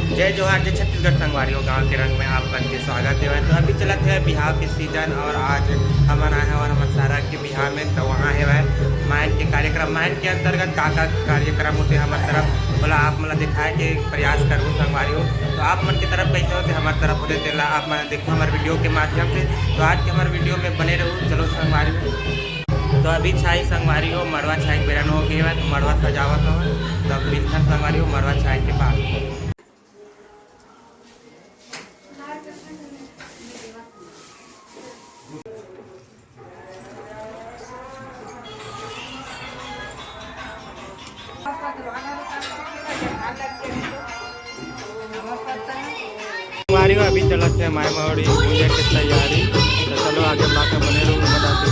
जय जोहार जय छत्तीसगढ़ संगवारियों गांव के रंग में आप बन के स्वागत है। तो अभी चलत है बिहार के सीजन और आज हमन आए हैं और हमारे सारा के बिहार में तो वहाँ है वह माइन के कार्यक्रम। माइन के अंतर्गत का कार्यक्रम होते हमारे तरफ बोला आप मतलब दिखाए के प्रयास करूँ संगवारियों। तो आप मन की तरफ कैसे होते हमारे तरफ होते तेला आप मन देखो हमारे वीडियो के माध्यम से। तो आज के हमारे वीडियो में बने रहूँ चलो संगवारी। तो अभी छाई संगवारी हो मरवा छाई बेरन हो गया तो मरवा सजावत हो तब मिलथन संगवारी हो मरवा छाई के बाद। अभी चलते हैं माय महोड़ी पूजा की तैयारी। तो चलो आगे बात बने रहूँ बताते।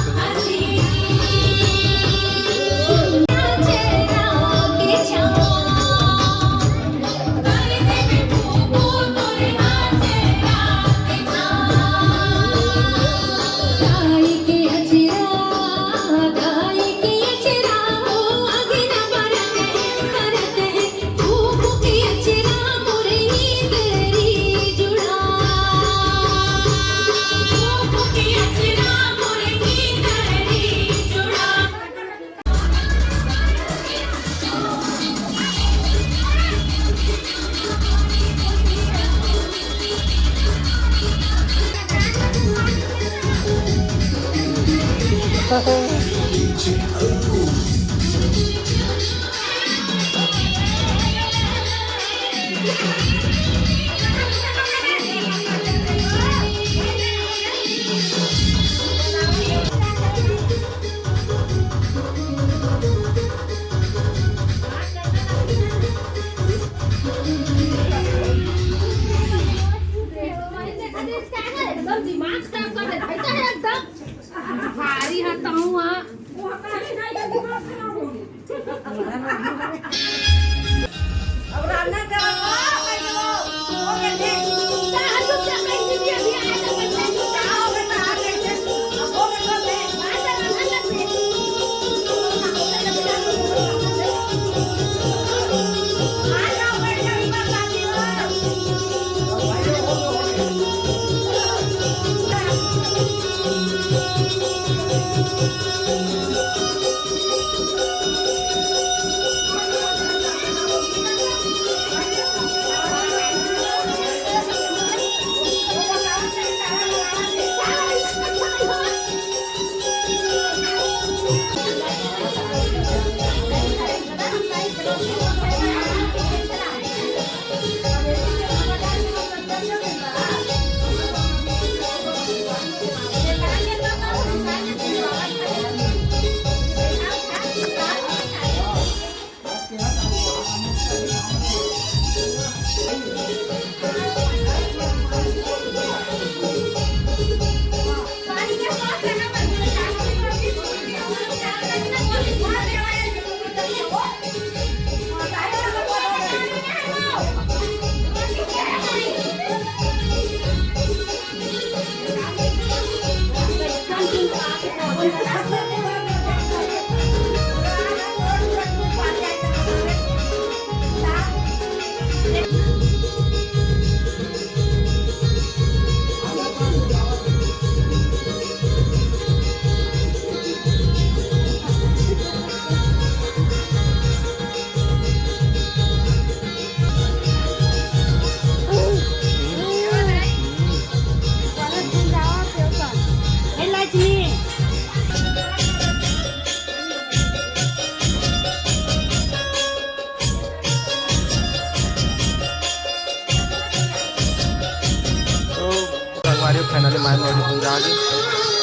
फाइनली माय महोड़ी पूजा आ गई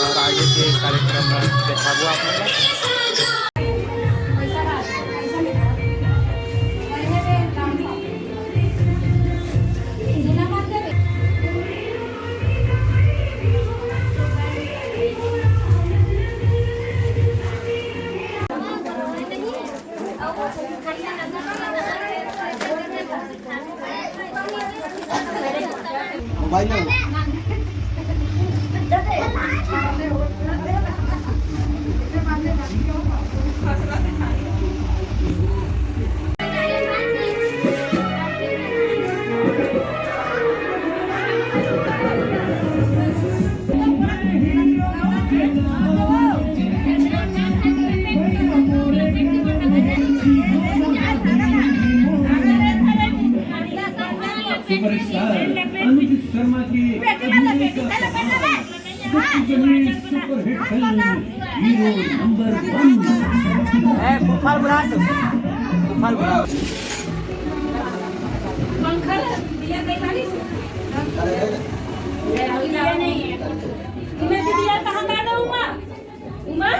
और आगे के कार्यक्रम देखा हुआ आप लोग। सुपरस्टार अनुचित शर्मा की अभिनय का सहारा सुपरहिट फिल्म हीरो नंबर 1। पंखा दिया नहीं तुम्हें दिया कहाँ का ना उमा उमा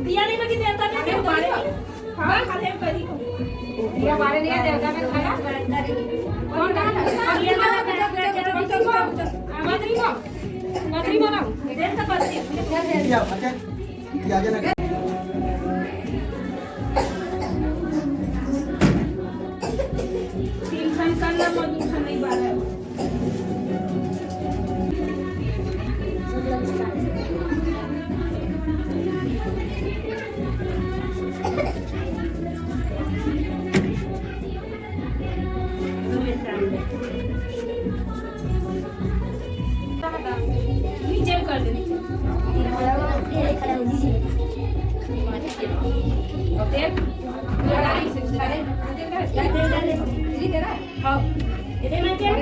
दिया नहीं बगी देवता में क्या बारे हाँ खाने करी दिया बारे दिया देवता में खाना कौन कहाँ दिया ना मदरी बनाओ देर तक बस दिया अच्छा दिया आगे ना तीन खान करना मधु खान नहीं बारे नीचे कर दे ओके हाँ इधर में क्या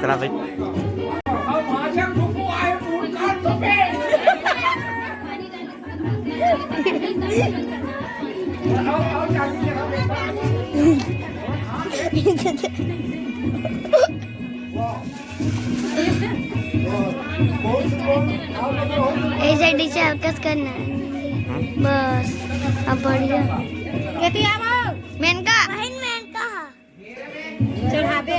चला भाई ऐसे डीचे हरकत करना बस अब बढ़िया कहती आओ मेनका बहन मेनका चढ़ा दे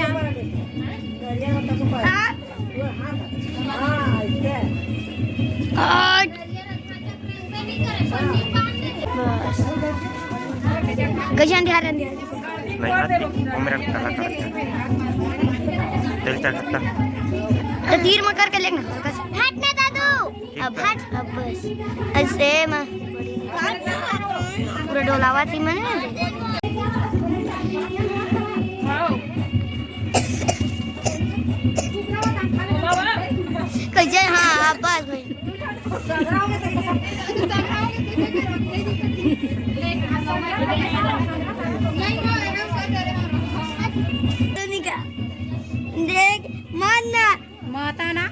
बस गजान ध्यान नहीं आती वो मेरा काला काला दिल चढ़ता तो तीर में करके लेना हट ना दादू अब हट अब बस ऐसे में पूरा डोलावा थी मैंने कैसे हाँ अब बस भाई देख मानना माता ना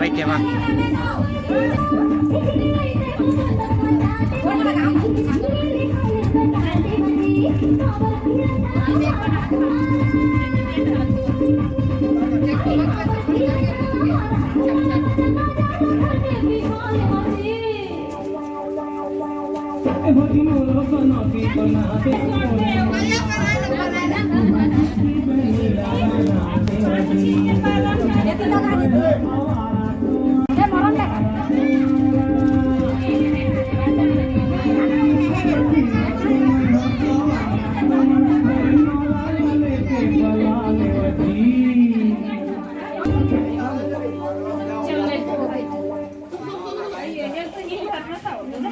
भाई क्या चला,